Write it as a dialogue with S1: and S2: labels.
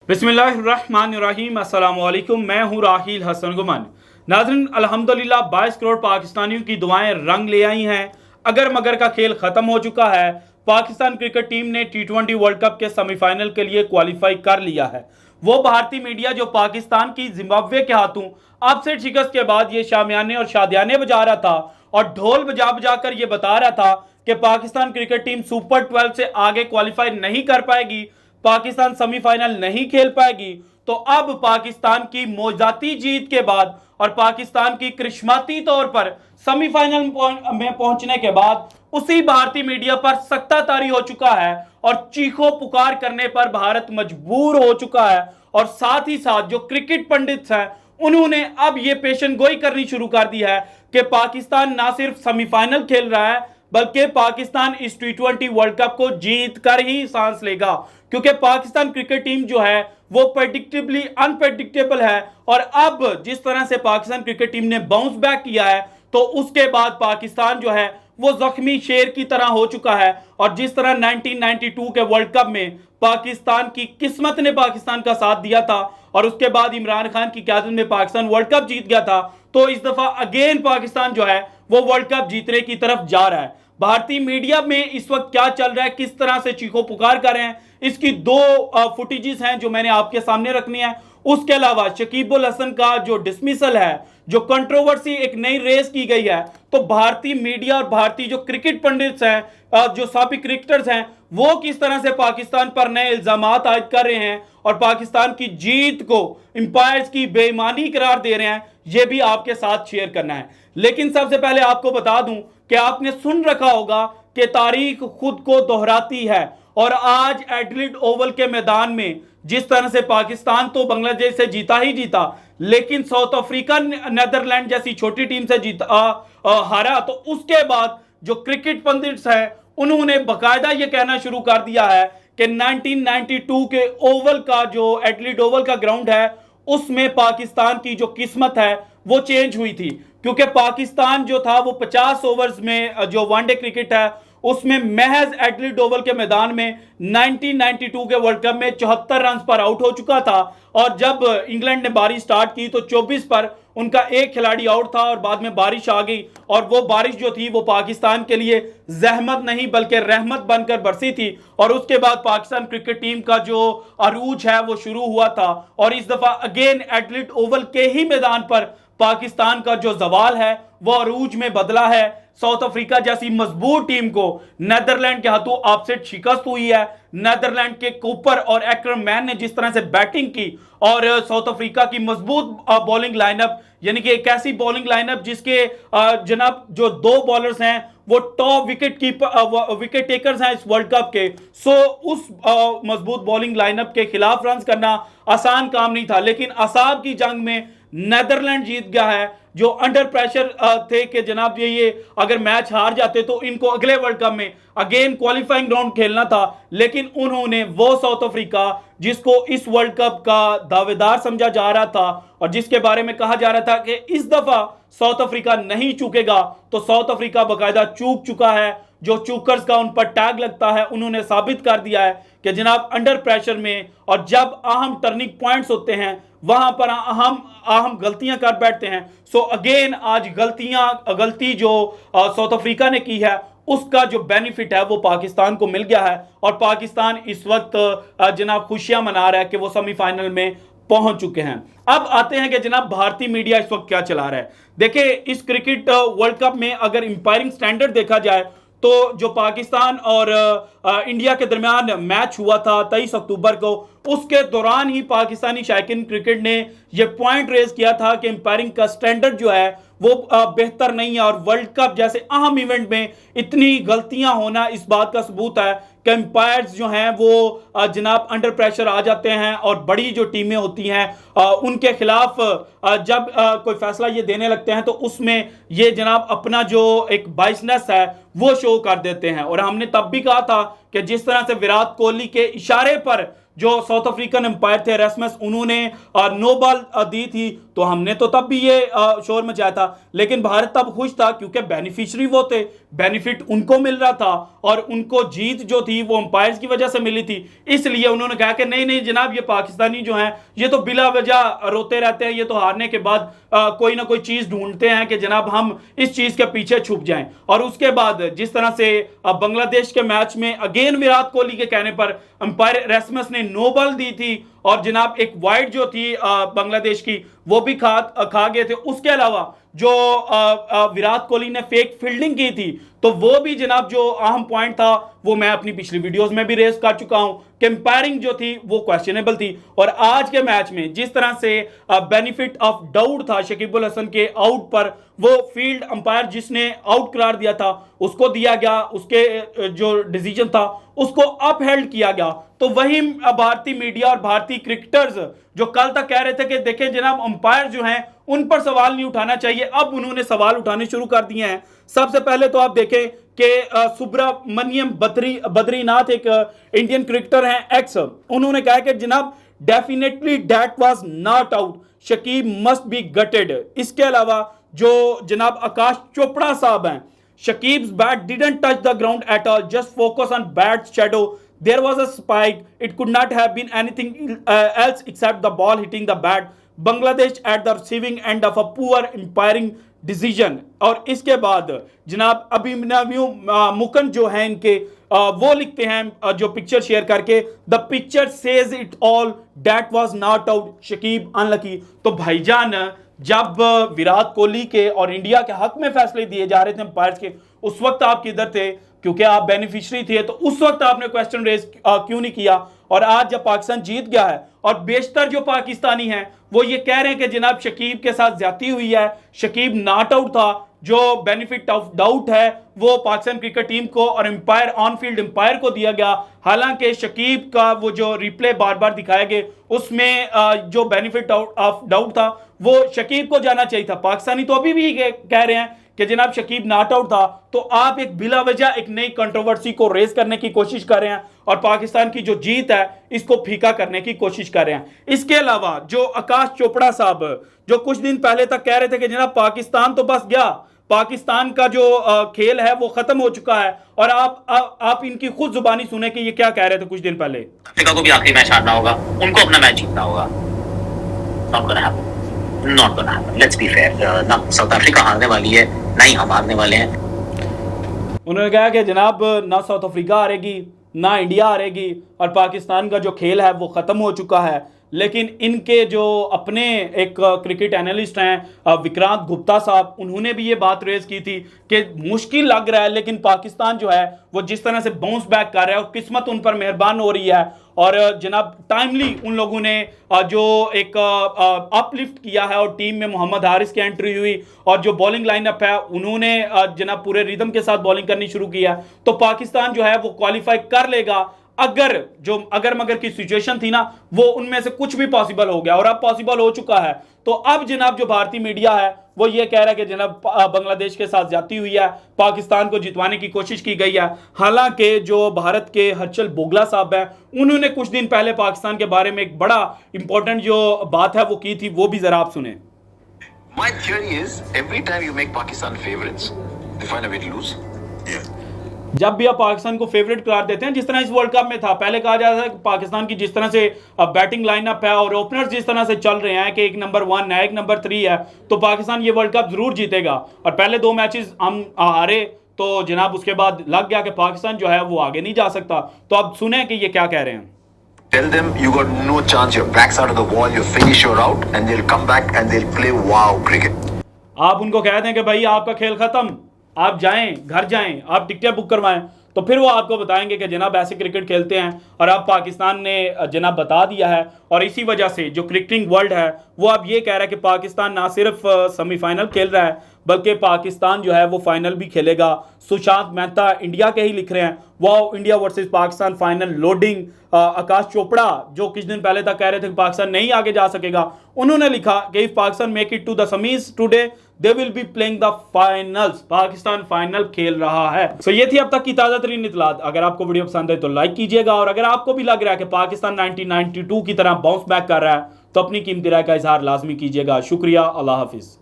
S1: बिस्मिल्लाहिर्रहमानिर्रहीम अस्सलामुअलैकुम। मैं हूं राहिल हसन गुमान। नाज़रीन, अल्हम्दुलिल्लाह 22 करोड़ पाकिस्तानियों की दुआएं रंग ले आई हैं। अगर मगर का खेल ख़त्म हो चुका है। पाकिस्तान क्रिकेट टीम ने T20 वर्ल्ड कप के सेमीफाइनल के लिए क्वालिफाई कर लिया है। वो भारतीय मीडिया जो पाकिस्तान की जिम्बाब्वे के हाथों अपसेट शिकस्त के बाद ये शामियाने और शादियाने बजा रहा था और ढोल बजा बजा कर ये बता रहा था कि पाकिस्तान क्रिकेट टीम सुपर 12 से आगे क्वालिफाई नहीं कर पाएगी, पाकिस्तान सेमीफाइनल नहीं खेल पाएगी। तो अब पाकिस्तान की मौजूदाती जीत के बाद और पाकिस्तान की करिश्माती तौर पर सेमीफाइनल में पहुंचने के बाद उसी भारतीय मीडिया पर सख्तातारी हो चुका है और चीखो पुकार करने पर भारत मजबूर हो चुका है। और साथ ही साथ जो क्रिकेट पंडित हैं उन्होंने अब यह पेशन गोई करनी शुरू कर दी है कि पाकिस्तान ना सिर्फ सेमीफाइनल खेल रहा है बल्कि पाकिस्तान इस T20 वर्ल्ड कप को जीत कर ही सांस लेगा, क्योंकि पाकिस्तान क्रिकेट टीम जो है वो प्रेडिक्टेबली अनप्रेडिक्टेबल है। और अब जिस तरह से पाकिस्तान क्रिकेट टीम ने बाउंस बैक किया है तो उसके बाद पाकिस्तान जो है वो जख्मी शेर की तरह हो चुका है। और जिस तरह 1992 के वर्ल्ड कप में पाकिस्तान की किस्मत ने पाकिस्तान का साथ दिया था और उसके बाद इमरान खान की क़यादत में पाकिस्तान वर्ल्ड कप जीत गया था, तो इस दफा अगेन पाकिस्तान जो है वो वर्ल्ड कप जीतने की तरफ जा रहा है। भारतीय मीडिया में इस वक्त क्या चल रहा है, किस तरह से चीखो पुकार कर रहे हैं, इसकी दो फुटेजेस हैं जो मैंने आपके सामने रखनी है। उसके अलावा शकीब उल हसन का जो डिसमिसल है, जो कंट्रोवर्सी एक नई रेस की गई है, तो भारतीय मीडिया और भारतीय जो क्रिकेट पंडित्स हैं, जो साबिक क्रिकेटर्स हैं, वो किस तरह से पाकिस्तान पर नए इल्जामात आयद कर रहे हैं और पाकिस्तान की जीत को एम्पायर्स की बेईमानी करार दे रहे हैं, ये भी आपके साथ शेयर करना है। लेकिन सबसे पहले आपको बता दूं कि आपने सुन रखा होगा कि तारीख खुद को दोहराती है और आज एडिलेड ओवल के मैदान में जिस तरह से पाकिस्तान तो बांग्लादेश से जीता ही जीता, लेकिन साउथ अफ्रीका नेदरलैंड जैसी छोटी टीम से हारा, तो उसके बाद जो क्रिकेट पंडित्स हैं उन्होंने बकायदा ये कहना शुरू कर दिया है कि 1992 के ओवल का जो एडिलेड ओवल का ग्राउंड है उसमें पाकिस्तान की जो किस्मत है वो चेंज हुई थी, क्योंकि पाकिस्तान जो था वो 50 ओवर्स में जो वनडे क्रिकेट है उसमें महज एडिलेड ओवल के मैदान में 1992 के वर्ल्ड कप में 74 रन पर आउट हो चुका था। और जब इंग्लैंड ने बारिश स्टार्ट की तो 24 पर उनका एक खिलाड़ी आउट था और बाद में बारिश आ गई और वो बारिश जो थी वो पाकिस्तान के लिए जहमत नहीं बल्कि रहमत बनकर बरसी थी। और उसके बाद पाकिस्तान क्रिकेट टीम का जो अरूज है वो शुरू हुआ था और इस दफा अगेन एडिलेड ओवल के ही मैदान पर पाकिस्तान का जो जवाल है वो अरूज में बदला है। साउथ अफ्रीका जैसी मजबूत टीम को नेदरलैंड के हाथों अपसेट शिकस्त हुई है। नेदरलैंड के कूपर और एक्करमैन ने जिस तरह से बैटिंग की और साउथ अफ्रीका की मजबूत बॉलिंग लाइनअप, यानी कि एक ऐसी बॉलिंग लाइनअप जिसके जनाब जो दो बॉलर्स हैं वो टॉप विकेट टेकर्स हैं इस वर्ल्ड कप के। सो उस मजबूत बॉलिंग लाइनअप के खिलाफ रन करना आसान काम नहीं था, लेकिन असाब की जंग में नेदरलैंड जीत गया है, जो अंडर प्रेशर थे कि जनाब ये अगर मैच हार जाते तो इनको अगले वर्ल्ड कप में अगेन क्वालिफाइंग राउंड खेलना था। लेकिन उन्होंने वो साउथ अफ्रीका जिसको इस वर्ल्ड कप का दावेदार समझा जा रहा था और जिसके बारे में कहा जा रहा था कि इस दफा साउथ अफ्रीका नहीं चूकेगा, तो साउथ अफ्रीका बाकायदा चूक चुका है। जो चूकर्स का उन पर टैग लगता है उन्होंने साबित कर दिया है कि जनाब अंडर प्रेशर में और जब अहम टर्निंग पॉइंट्स होते हैं वहां पर अहम गलतियां कर बैठते हैं। सो अगेन आज गलती जो साउथ अफ्रीका ने की है उसका जो बेनिफिट है वो पाकिस्तान को मिल गया है और पाकिस्तान इस वक्त जनाब खुशियां मना रहा है कि वो सेमीफाइनल में पहुंच चुके हैं। अब आते हैं कि जनाब भारतीय मीडिया इस वक्त क्या चला रहा है। देखिए, इस क्रिकेट वर्ल्ड कप में अगर इंपायरिंग स्टैंडर्ड देखा जाए तो जो पाकिस्तान और इंडिया के दरमियान मैच हुआ था 23 अक्टूबर को, उसके दौरान ही पाकिस्तानी शायकीन क्रिकेट ने यह पॉइंट रेज किया था कि एम्पायरिंग का स्टैंडर्ड जो है वो बेहतर नहीं है। और वर्ल्ड कप जैसे अहम इवेंट में इतनी गलतियां होना इस बात का सबूत है कि एम्पायर्स जो हैं वो जनाब अंडर प्रेशर आ जाते हैं और बड़ी जो टीमें होती हैं उनके खिलाफ जब कोई फैसला ये देने लगते हैं तो उसमें ये जनाब अपना जो एक बाइसनेस है वो शो कर देते हैं। और हमने तब भी कहा था कि जिस तरह से विराट कोहली के इशारे पर जो साउथ अफ्रीकन एम्पायर थे रेस्मस, उन्होंने नो बॉल दी थी, तो हमने तो तब भी ये शोर मचाया था। लेकिन भारत तब खुश था क्योंकि बेनिफिशियरी वो थे, बेनिफिट उनको मिल रहा था और उनको जीत जो थी वो अंपायर्स की वजह से मिली थी। इसलिए उन्होंने कहा कि नहीं नहीं जनाब, ये पाकिस्तानी जो हैं ये तो बिला वजह रोते रहते हैं, ये तो हारने के बाद कोई ना कोई चीज ढूंढते हैं कि जनाब हम इस चीज के पीछे छुप जाएं। और उसके बाद जिस तरह से बांग्लादेश के मैच में अगेन विराट कोहली के कहने पर अंपायर एरेस्मस ने नो बॉल दी थी और जनाब एक वाइड जो थी बांग्लादेश की वो भी खा गए थे। उसके अलावा जो विराट कोहली ने फेक फील्डिंग की थी तो वो भी जनाब जो अहम पॉइंट था वो मैं अपनी पिछली वीडियोस में भी रेस कर चुका हूं कि अंपायरिंग जो थी वो क्वेश्चनेबल थी। और आज के मैच में जिस तरह से बेनिफिट ऑफ डाउट था शकीब अल हसन के आउट पर, वो फील्ड अंपायर जिसने आउट करार दिया था उसको दिया गया, उसके जो डिसीजन था उसको अपहेल्ड किया गया। तो वही भारतीय मीडिया और भारतीय क्रिकेटर्स जो कल तक कह रहे थे कि देखें जनाब अंपायर जो हैं उन पर सवाल नहीं उठाना चाहिए, अब उन्होंने सवाल उठाने शुरू कर दिए हैं। सबसे पहले तो आप देखें कि सुब्रमण्यम बद्रीनाथ एक इंडियन क्रिकेटर हैं एक्स, उन्होंने कहा कि जनाब definitely that was not out, Shakib must be gutted. इसके अलावा जो जनाब आकाश चोपड़ा साहब हैं, Shakib's bat didn't touch the ground at all, just focus on bat shadow, there was a spike, it could not have been anything else except the ball hitting the bat, Bangladesh at the receiving end of a poor umpiring decision। और इसके बाद जनाब अभिमन्यु मुकुंद जो है इनके वो लिखते हैं जो पिक्चर शेयर करके, the picture says it all, that was not out, Shakib unlucky. तो भाईजान जब विराट कोहली के और इंडिया के हक में फैसले दिए जा रहे थे अंपायर्स के, उस वक्त आप किधर थे? क्योंकि आप बेनिफिशियरी थे, तो उस वक्त आपने क्वेश्चन रेज क्यों नहीं किया? और आज जब पाकिस्तान जीत गया है और बेशतर जो पाकिस्तानी हैं वो ये कह रहे हैं कि जनाब शकीब के साथ ज्यादती हुई है, शकीब नॉट आउट था, जो बेनिफिट ऑफ डाउट है वो पाकिस्तान क्रिकेट टीम को और अंपायर ऑन फील्ड अंपायर को दिया गया। हालांकि शकीब का वो जो रिप्ले बार बार दिखाए गए उसमें जो बेनिफिट ऑफ डाउट था वो शकीब को जाना चाहिए था। पाकिस्तानी तो अभी भी कह रहे हैं कि जनाब शकीब नॉट आउट था। तो आप एक बिला वजह एक नई कंट्रोवर्सी को रेज करने की कोशिश कर रहे हैं और पाकिस्तान की जो जीत है इसको फीका करने की कोशिश कर रहे हैं। इसके अलावा जो आकाश चोपड़ा साहब जो कुछ दिन पहले तक कह रहे थे कि जनाब पाकिस्तान तो बस गया, पाकिस्तान का जो खेल है वो खत्म हो चुका है, और आप इनकी खुद जुबानी सुने कि ये क्या कह रहे थे कुछ दिन पहले।
S2: अफ्रीका को भी आखिरी मैच हारना होगा, उनको अपना मैच जीतना होगा। Not gonna happen. Not gonna happen. Let's be fair. ना साउथ अफ्रीका हारने वाली है ना ही हम हारने वाले हैं।
S1: उन्होंने कहा कि जनाब ना साउथ अफ्रीका हारेगी ना इंडिया हारेगी और पाकिस्तान का जो खेल है वो ख़त्म हो चुका है। लेकिन इनके जो अपने एक क्रिकेट एनालिस्ट हैं विक्रांत गुप्ता साहब, उन्होंने भी ये बात रेज की थी कि मुश्किल लग रहा है लेकिन पाकिस्तान जो है वो जिस तरह से बाउंस बैक कर रहा है और किस्मत उन पर मेहरबान हो रही है। और जनाब टाइमली उन लोगों ने जो एक अपलिफ्ट किया है और टीम में मोहम्मद हारिस की एंट्री हुई और जो बॉलिंग लाइनअप है उन्होंने जनाब पूरे रिदम के साथ बॉलिंग करनी शुरू किया, तो पाकिस्तान जो है वो क्वालिफाई कर लेगा। अगर जो अगर मगर की सिचुएशन थी ना वो उनमें से कुछ भी पॉसिबल हो गया और अब पॉसिबल हो चुका है। तो अब जनाब जो भारतीय मीडिया है वो ये कह रहा है कि जनाब बांग्लादेश के साथ ज्यादती हुई है, पाकिस्तान को जितवाने की कोशिश की गई है। हालांकि जो भारत के हर्षल बोगला साहब हैं उन्होंने कुछ दिन पहले पाकिस्तान के बारे में एक बड़ा इंपॉर्टेंट जो बात है वो की थी, वो भी जरा आप सुने।
S3: My theory is every time you make Pakistan favorites, they find a way to lose. Yeah.
S1: जब भी आप पाकिस्तान को फेवरेट करार देते हैं, जिस तरह इस वर्ल्ड कप में था, पहले कहा जाता था कि पाकिस्तान की जिस तरह से बैटिंग लाइनअप है और ओपनर्स जिस तरह से चल रहे हैं कि एक नंबर 1 है एक नंबर 3 है, तो पाकिस्तान ये वर्ल्ड कप जरूर जीतेगा। और पहले 2 मैचेस हम हारे तो जनाब उसके बाद लग गया कि पाकिस्तान जो है वो आगे नहीं जा सकता। तो अब सुने कि ये क्या कह रहे हैं।
S3: Tell them you got no chance, your back's out of the wall, you finish, you're out, and they'll come back and they'll play wow cricket.
S1: आप उनको कह दें कि भाई आपका खेल खत्म, आप जाएं घर जाएं, आप टिकटें बुक करवाएं, तो फिर वो आपको बताएंगे कि जनाब ऐसे क्रिकेट खेलते हैं। और अब पाकिस्तान ने जनाब बता दिया है और इसी वजह से जो क्रिकेटिंग वर्ल्ड है वो अब ये कह रहा है कि पाकिस्तान ना सिर्फ सेमीफाइनल खेल रहा है बल्कि पाकिस्तान जो है वो फाइनल भी खेलेगा। सुशांत मेहता इंडिया के ही लिख रहे हैं, wow India versus Pakistan final loading. Aakash Chopra जो कुछ दिन पहले तक कह रहे थे कि पाकिस्तान नहीं आगे जा सकेगा, उन्होंने लिखा कि if Pakistan make it to the semis today they will be playing the finals. Pakistan final खेल रहा है। तो ये थी अब तक की ताजा तरीन इत्तलात। अगर आपको वीडियो पसंद है तो लाइक कीजिएगा, और अगर आपको भी लग रहा है कि पाकिस्तान 1992 की तरह बाउंस बैक कर रहा है तो अपनी कीमती राय का इजहार लाजमी कीजिएगा। शुक्रिया, अल्लाह हाफिज।